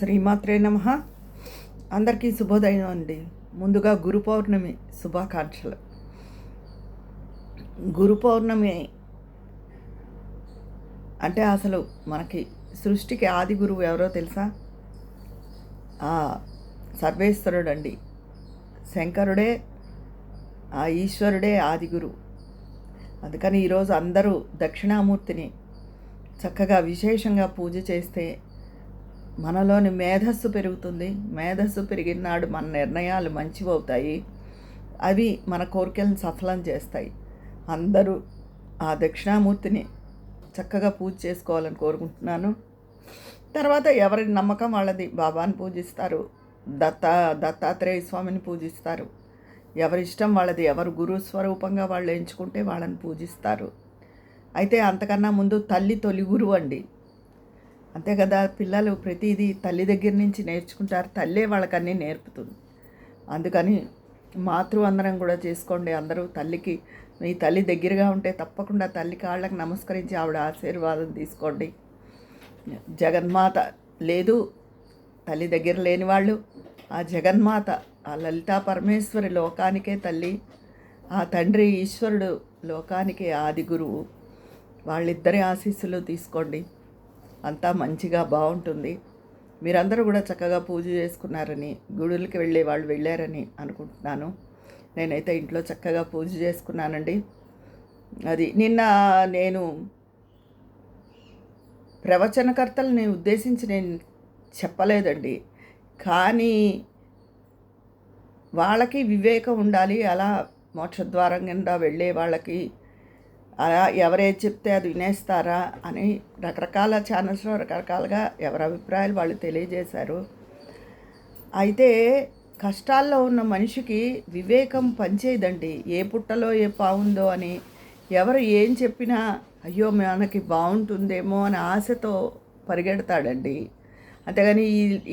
శ్రీమాత్రే నమః. అందరికీ శుభోదయం అండి. ముందుగా గురు పౌర్ణమి శుభాకాంక్షలు. గురు పౌర్ణమి అంటే అసలు మనకి సృష్టికి ఆది గురువు ఎవరో తెలుసా? సర్వేశ్వరుడు అండి. శంకరుడే, ఆ ఈశ్వరుడే ఆది గురువు. అందుకని ఈరోజు అందరూ దక్షిణామూర్తిని చక్కగా విశేషంగా పూజ చేస్తే మనలోని మేధస్సు పెరుగుతుంది. మేధస్సు పెరిగినాడు మన నిర్ణయాలు మంచివవుతాయి. అవి మన కోరికలను సఫలం చేస్తాయి. అందరూ ఆ దక్షిణామూర్తిని చక్కగా పూజ చేసుకోవాలని కోరుకుంటున్నాను. తర్వాత ఎవరి నమ్మకం వాళ్ళది. బాబాని పూజిస్తారు, దత్తాత్రేయ స్వామిని పూజిస్తారు. ఎవరి ఇష్టం వాళ్ళది. ఎవరు గురు స్వరూపంగా వాళ్ళు ఎంచుకుంటే వాళ్ళని పూజిస్తారు. అయితే అంతకన్నా ముందు తల్లి తొలి గురువు అండి. అంతే కదా, పిల్లలు ప్రతిదీ తల్లి దగ్గర నుంచి నేర్చుకుంటారు. తల్లే వాళ్ళకన్నీ నేర్పుతుంది. అందుకని మాతృవందనం కూడా చేసుకోండి. అందరూ తల్లికి, మీ తల్లి దగ్గరగా ఉంటే తప్పకుండా తల్లి కాళ్ళకి నమస్కరించి ఆవిడ ఆశీర్వాదం తీసుకోండి. జగన్మాత లేదు, తల్లి దగ్గర లేని వాళ్ళు, ఆ జగన్మాత, ఆ లలితా పరమేశ్వరి లోకానికే తల్లి, ఆ తండ్రి ఈశ్వరుడు లోకానికి ఆది గురువు. వాళ్ళిద్దరి ఆశీస్సులు తీసుకోండి. అంతా మంచిగా బాగుంటుంది. మీరందరూ కూడా చక్కగా పూజ చేసుకున్నారని, గుడులకి వెళ్ళే వాళ్ళు వెళ్ళారని అనుకుంటున్నాను. నేనైతే ఇంట్లో చక్కగా పూజ చేసుకున్నానండి. అది నిన్న నేను ప్రవచనకర్తలని ఉద్దేశించి నేను చెప్పలేదండి. కానీ వాళ్ళకి వివేకం ఉండాలి. అలా మోక్షద్వారం కింద వెళ్ళే వాళ్ళకి అలా ఎవరేది చెప్తే అది వినేస్తారా అని రకరకాల ఛానల్స్లో రకరకాలుగా ఎవరి అభిప్రాయాలు వాళ్ళు తెలియజేశారు. అయితే కష్టాల్లో ఉన్న మనిషికి వివేకం పనిచేయదండి. ఏ పుట్టలో ఏ పావుందో అని ఎవరు ఏం చెప్పినా అయ్యో మనకి బాగుంటుందేమో అని ఆశతో పరిగెడతాడండి. అంతేగాని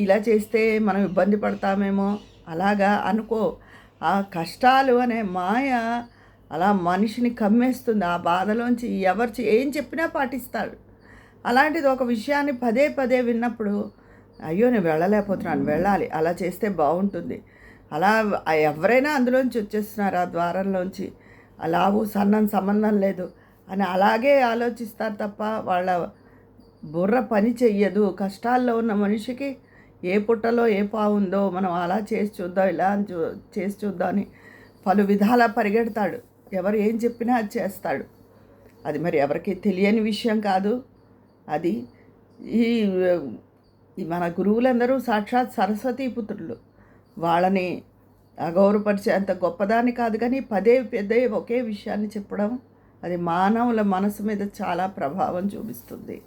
ఇలా చేస్తే మనం ఇబ్బంది పడతామేమో అలాగా అనుకో. ఆ కష్టాలు అనే మాయ అలా మనిషిని కమ్మేస్తుంది. ఆ బాధలోంచి ఎవరు ఏం చెప్పినా పాటిస్తాడు. అలాంటిది ఒక విషయాన్ని పదే పదే విన్నప్పుడు అయ్యో నేను వెళ్ళలేకపోతున్నాను, వెళ్ళాలి, అలా చేస్తే బాగుంటుంది. అలా ఎవరైనా అందులోంచి వచ్చేస్తున్నారు, ఆ ద్వారంలోంచి. అలావు సన్నం సంబంధం లేదు అని అలాగే ఆలోచిస్తారు తప్ప వాళ్ళ బుర్ర పని చెయ్యదు. కష్టాల్లో ఉన్న మనిషికి ఏ పుట్టలో ఏ పావుందో మనం అలా చేసి చూద్దాం, ఇలా చేసి చూద్దాం అని పలు విధాలా పరిగెడతాడు. ఎవరు ఏం చెప్పినా అది చేస్తాడు. అది మరి ఎవరికి తెలియని విషయం కాదు. అది ఈ మన గురువులందరూ సాక్షాత్ సరస్వతీ పుత్రులు. వాళ్ళని అగౌరవపరిచే అంత గొప్పదాన్ని కాదు, కానీ పదే పదే ఒకే విషయాన్ని చెప్పడం అది మానవుల మనసు మీద చాలా ప్రభావం చూపిస్తుంది.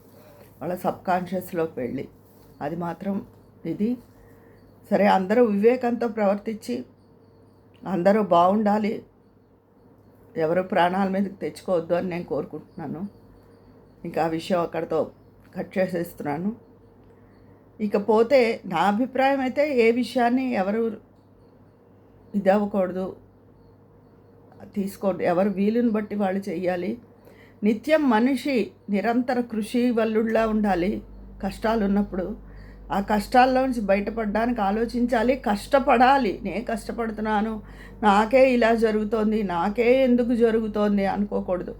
వాళ్ళ సబ్కాన్షియస్లోకి వెళ్ళి అది మాత్రం ఇది. సరే, అందరూ వివేకంతో ప్రవర్తించి అందరూ బాగుండాలి, ఎవరు ప్రాణాల మీదకి తెచ్చుకోవద్దు అని నేను కోరుకుంటున్నాను. ఇంకా ఆ విషయం అక్కడితో కట్ చేసేస్తున్నాను. ఇకపోతే నా అభిప్రాయం అయితే ఏ విషయాన్ని ఎవరు ఇది అవ్వకూడదు, తీసుకోండి. ఎవరు వీలుని బట్టి వాళ్ళు చెయ్యాలి. నిత్యం మనిషి నిరంతర కృషి వల్లుళ్ళా ఉండాలి. కష్టాలు ఉన్నప్పుడు ఆ కష్టాల్లోంచి బయటపడడానికి ఆలోచించాలి, కష్టపడాలి. నేను కష్టపడుతున్నాను, నాకే ఇలా జరుగుతోంది, నాకే ఎందుకు జరుగుతోంది అనుకోకూడదు.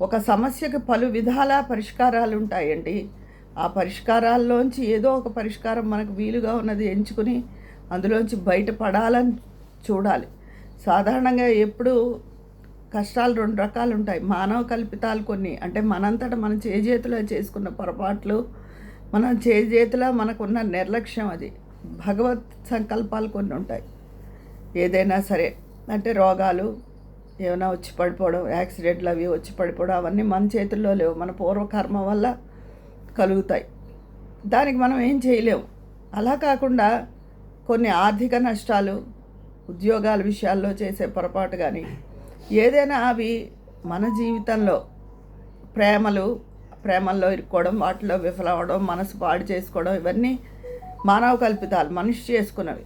ఒక సమస్యకు పలు విధాల పరిష్కారాలు ఉంటాయండి. ఆ పరిష్కారాల్లోంచి ఏదో ఒక పరిష్కారం మనకు వీలుగా ఉన్నది ఎంచుకుని అందులోంచి బయటపడాలని చూడాలి. సాధారణంగా ఎప్పుడు కష్టాలు రెండు రకాలు ఉంటాయి. మానవ కల్పితాలు కొన్ని, అంటే మనంతటా మనం చేజేతులో చేసుకున్న పొరపాట్లు, మన చేతిలో మనకున్న నిర్లక్ష్యం. అది భగవత్ సంకల్పాలు కొన్ని ఉంటాయి. ఏదైనా సరే, అంటే రోగాలు ఏమైనా వచ్చి పడిపోవడం, యాక్సిడెంట్లు అవి వచ్చి పడిపోవడం, అవన్నీ మన చేతుల్లో లేవు, మన పూర్వకర్మ వల్ల కలుగుతాయి. దానికి మనం ఏం చేయలేము. అలా కాకుండా కొన్ని ఆర్థిక నష్టాలు, ఉద్యోగాల విషయాల్లో చేసే పొరపాటు కానీ ఏదైనా అవి మన జీవితంలో ప్రేమల్లో ఇరుక్కోవడం, వాటిలో విఫలవడం, మనసు పాడు చేసుకోవడం, ఇవన్నీ మానవ కల్పితాలు, మనిషి చేసుకున్నవి.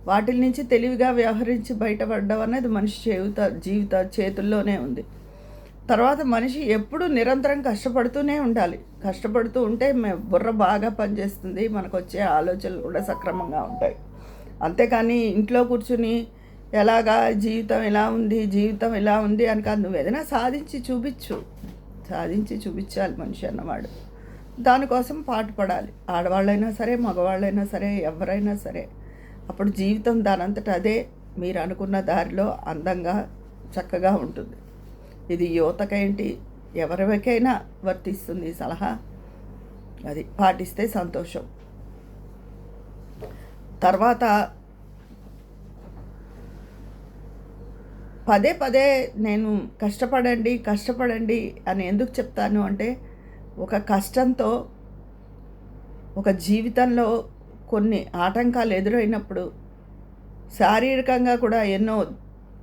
వాటి నుంచి తెలివిగా వ్యవహరించి బయటపడడం అనేది మనిషి జీవిత చేతుల్లోనే ఉంది. తర్వాత మనిషి ఎప్పుడూ నిరంతరం కష్టపడుతూనే ఉండాలి. కష్టపడుతూ ఉంటే బుర్ర బాగా పనిచేస్తుంది, మనకు వచ్చే ఆలోచనలు కూడా సక్రమంగా ఉంటాయి. అంతేకాని ఇంట్లో కూర్చుని ఎలాగా జీవితం ఎలా ఉంది, జీవితం ఎలా ఉంది అని కాదు, నువ్వు ఏదైనా సాధించి చూపించాలి మనిషి అన్నవాడు. దానికోసం పాటుపడాలి. ఆడవాళ్ళైనా సరే, మగవాళ్ళైనా సరే, ఎవరైనా సరే. అప్పుడు జీవితం దానంతట అదే మీరు అనుకున్న దారిలో అందంగా చక్కగా ఉంటుంది. ఇది యువతకేంటి, ఎవరికైనా వర్తిస్తుంది ఈ సలహా. అది పాటిస్తే సంతోషం. తర్వాత పదే పదే నేను కష్టపడండి అని ఎందుకు చెప్తాను అంటే, ఒక కష్టంతో ఒక జీవితంలో కొన్ని ఆటంకాలు ఎదురైనప్పుడు, శారీరకంగా కూడా ఎన్నో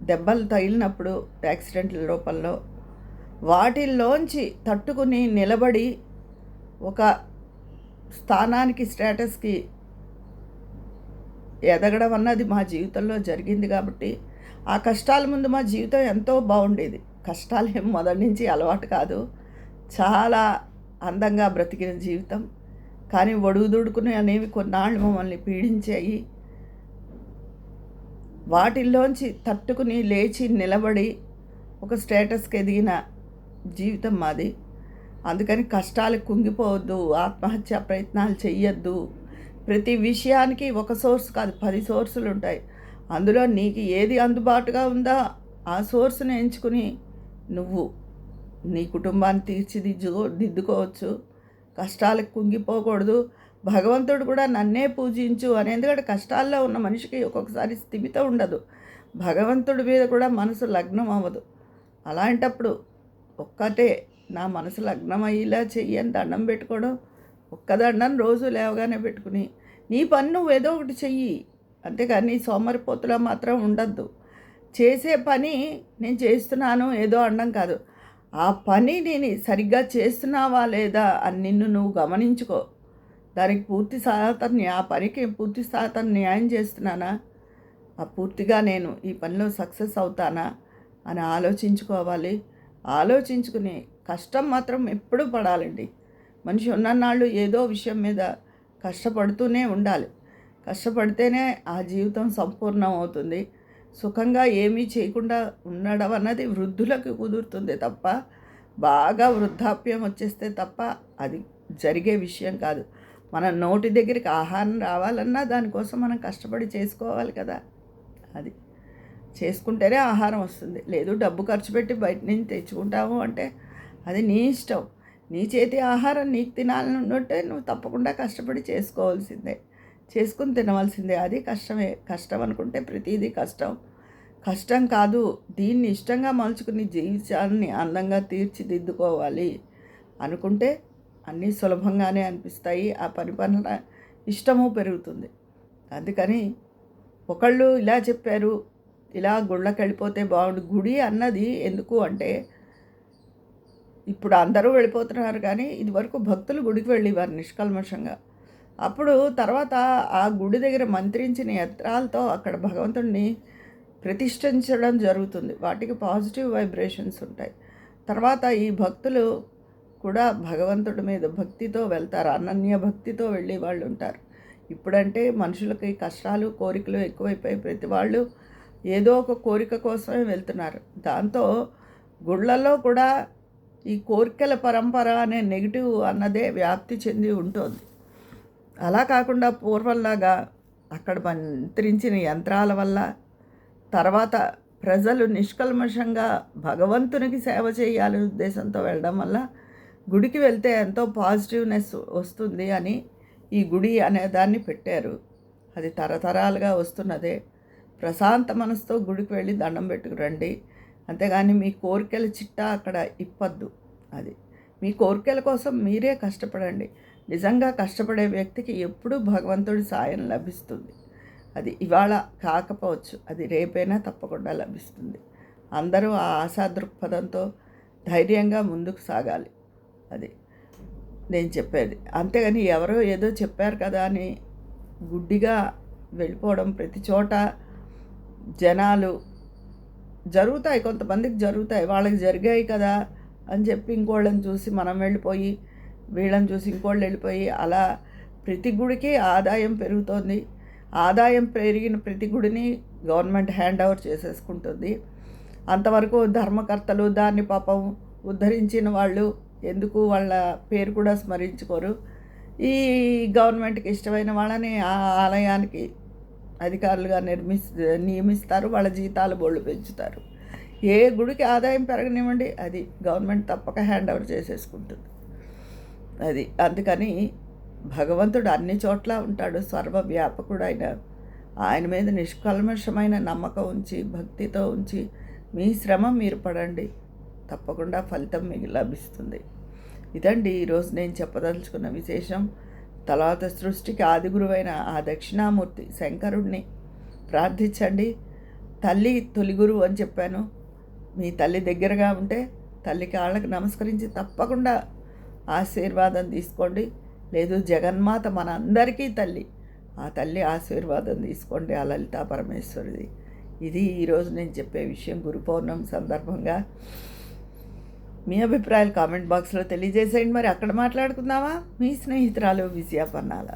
దెబ్బలు తగిలినప్పుడు యాక్సిడెంట్ల రూపంలో, వాటిల్లోంచి తట్టుకుని నిలబడి ఒక స్థానానికి, స్టేటస్కి ఎదగడం అన్నది మా జీవితంలో జరిగింది. కాబట్టి ఆ కష్టాల ముందు మా జీవితం ఎంతో బాగుండేది. కష్టాలు ఏం మొదటి నుంచి అలవాటు కాదు, చాలా అందంగా బ్రతికిన జీవితం. కానీ ఒడుగుదుడుకుని అనేవి కొన్నాళ్ళు మమ్మల్ని పీడించాయి. వాటిల్లోంచి తట్టుకుని లేచి నిలబడి ఒక స్టేటస్కి ఎదిగిన జీవితం మాది. అందుకని కష్టాలకు కుంగిపోవద్దు, ఆత్మహత్య ప్రయత్నాలు చెయ్యొద్దు. ప్రతి విషయానికి ఒక సోర్స్ కాదు, 10 సోర్సులు ఉంటాయి. అందులో నీకు ఏది అందుబాటుగా ఉందో ఆ సోర్స్ని ఎంచుకుని నువ్వు నీ కుటుంబాన్ని తీర్చిదిద్దుకోవచ్చు. కష్టాలకు కుంగిపోకూడదు. భగవంతుడు కూడా నన్నే పూజించు అని, ఎందుకంటే కష్టాల్లో ఉన్న మనిషికి ఒక్కొక్కసారి స్థిమితం ఉండదు, భగవంతుడి మీద కూడా మనసు లగ్నం అవ్వదు. అలాంటప్పుడు ఒక్కటే నా మనసు లగ్నం అయ్యేలా చెయ్యని దండం పెట్టుకోవడం, ఒక్క దండం రోజు లేవగానే పెట్టుకుని నీ పని నువ్వు ఏదో ఒకటి చెయ్యి. అంతేకాని సోమరిపోతులా మాత్రం ఉండద్దు. చేసే పని నేను చేస్తున్నాను ఏదో అనడం కాదు, ఆ పని నేను సరిగ్గా చేస్తున్నావా లేదా అని నిన్ను నువ్వు గమనించుకో. దానికి ఆ పనికి పూర్తి శాతం న్యాయం చేస్తున్నానా, ఆ పూర్తిగా నేను ఈ పనిలో సక్సెస్ అవుతానా అని ఆలోచించుకోవాలి. ఆలోచించుకుని కష్టం మాత్రం ఎప్పుడూ పడాలండి. మనిషి ఉన్ననాళ్ళు ఏదో విషయం మీద కష్టపడుతూనే ఉండాలి. కష్టపడితేనే ఆ జీవితం సంపూర్ణం అవుతుంది. సుఖంగా ఏమీ చేయకుండా ఉండడం అన్నది వృద్ధులకు కుదురుతుంది తప్ప, బాగా వృద్ధాప్యం వచ్చేస్తే తప్ప అది జరిగే విషయం కాదు. మన నోటి దగ్గరికి ఆహారం రావాలన్నా దానికోసం మనం కష్టపడి చేసుకోవాలి కదా. అది చేసుకుంటేనే ఆహారం వస్తుంది. లేదు డబ్బు ఖర్చు పెట్టి బయట నుంచి తెచ్చుకుంటాము అంటే అది నీ ఇష్టం. నీ చేతి ఆహారం నీకు తినాలని ఉంటే నువ్వు తప్పకుండా కష్టపడి చేసుకుని తినవలసిందే. అది కష్టమే. కష్టం అనుకుంటే ప్రతిదీ కష్టం కాదు. దీన్ని ఇష్టంగా మలుచుకుని జీవితాన్ని అందంగా తీర్చిదిద్దుకోవాలి అనుకుంటే అన్నీ సులభంగానే అనిపిస్తాయి. ఆ పనిపైన ఇష్టము పెరుగుతుంది. అందుకని ఒకళ్ళు ఇలా చెప్పారు, ఇలా గుళ్ళకి వెళ్ళిపోతే బాగుండు. గుడి అన్నది ఎందుకు అంటే, ఇప్పుడు అందరూ వెళ్ళిపోతున్నారు కానీ ఇదివరకు భక్తులు గుడికి వెళ్ళేవారు నిష్కల్మషంగా. అప్పుడు తర్వాత ఆ గుడి దగ్గర మంత్రించిన యంత్రాలతో అక్కడ భగవంతుడిని ప్రతిష్ఠించడం జరుగుతుంది. వాటికి పాజిటివ్ వైబ్రేషన్స్ ఉంటాయి. తర్వాత ఈ భక్తులు కూడా భగవంతుడి మీద భక్తితో వెళ్తారు, అనన్య భక్తితో వెళ్ళే వాళ్ళు ఉంటారు. ఇప్పుడంటే మనుషులకి కష్టాలు కోరికలు ఎక్కువైపోయి ప్రతి వాళ్ళు ఏదో ఒక కోరిక కోసమే వెళ్తున్నారు. దాంతో గుళ్ళల్లో కూడా ఈ కోరికల పరంపర అనే నెగిటివ్ అన్నదే వ్యాప్తి చెంది ఉంటుంది. అలా కాకుండా పూర్వంలాగా అక్కడ మంత్రించిన యంత్రాల వల్ల, తర్వాత ప్రజలు నిష్కల్మషంగా భగవంతునికి సేవ చేయాలనే ఉద్దేశంతో వెళ్ళడం వల్ల గుడికి వెళ్తే ఎంతో పాజిటివ్నెస్ వస్తుంది అని ఈ గుడి అనే దాన్ని పెట్టారు. అది తరతరాలుగా వస్తున్నదే. ప్రశాంత మనసుతో గుడికి వెళ్ళి దండం పెట్టుకురండి. అంతేగాని మీ కోరికల చిట్టా అక్కడ ఇప్పద్దు. అది మీ కోరికల కోసం మీరే కష్టపడండి. నిజంగా కష్టపడే వ్యక్తికి ఎప్పుడూ భగవంతుడి సాయం లభిస్తుంది. అది ఇవాళ కాకపోవచ్చు, అది రేపైనా తప్పకుండా లభిస్తుంది. అందరూ ఆ ఆశా దృక్పథంతో ధైర్యంగా ముందుకు సాగాలి. అది నేను చెప్పేది. అంతేగాని ఎవరో ఏదో చెప్పారు కదా అని గుడ్డిగా వెళ్ళిపోవడం. ప్రతి చోట జనాలు జరుగుతాయి, కొంతమందికి జరుగుతాయి, వాళ్ళకి జరిగాయి కదా అని చెప్పి ఇంకోళ్ళని చూసి మనం వెళ్ళిపోయి, వీళ్ళని చూసి ఇంకోళ్ళు వెళ్ళిపోయి, అలా ప్రతి గుడికి ఆదాయం పెరుగుతోంది. ఆదాయం పెరిగిన ప్రతి గుడిని గవర్నమెంట్ హ్యాండ్ ఓవర్ చేసేసుకుంటుంది. అంతవరకు ధర్మకర్తలు దాన్ని పాపం ఉద్ధరించిన వాళ్ళు ఎందుకు వాళ్ళ పేరు కూడా స్మరించుకోరు. ఈ గవర్నమెంట్కి ఇష్టమైన వాళ్ళని ఆ ఆలయానికి అధికారులుగా నియమిస్తారు. వాళ్ళ జీతాలు బోళ్ళు పెంచుతారు. ఏ గుడికి ఆదాయం పెరగనివ్వండి, అది గవర్నమెంట్ తప్పక హ్యాండ్ ఓవర్ చేసేసుకుంటుంది. అది అందుకని భగవంతుడు అన్ని చోట్ల ఉంటాడు, సర్వవ్యాపకుడు. ఆయన మీద నిష్కల్మషమైన నమ్మకం ఉంచి, భక్తితో ఉంచి మీ శ్రమ మీరు పడండి, తప్పకుండా ఫలితం మీకు లభిస్తుంది. ఇదండి ఈరోజు నేను చెప్పదలుచుకున్న విశేషం. తర్వాత సృష్టికి ఆదిగురువైన ఆ దక్షిణామూర్తి శంకరుడిని ప్రార్థించండి. తల్లి తొలి గురువు అని చెప్పాను. మీ తల్లి దగ్గరగా ఉంటే తల్లి కాళ్ళకి నమస్కరించి తప్పకుండా ఆశీర్వాదం తీసుకోండి. లేదు జగన్మాత మన అందరికీ తల్లి, ఆ తల్లి ఆశీర్వాదం తీసుకోండి, ఆ లలితా పరమేశ్వరిది. ఇది ఈరోజు నేను చెప్పే విషయం. గురు పౌర్ణమి సందర్భంగా మీ అభిప్రాయాలు కామెంట్ బాక్స్లో తెలియజేసేయండి. మరి అక్కడ మాట్లాడుకుందామా? మీ స్నేహితురాలు విజయ పన్నాల.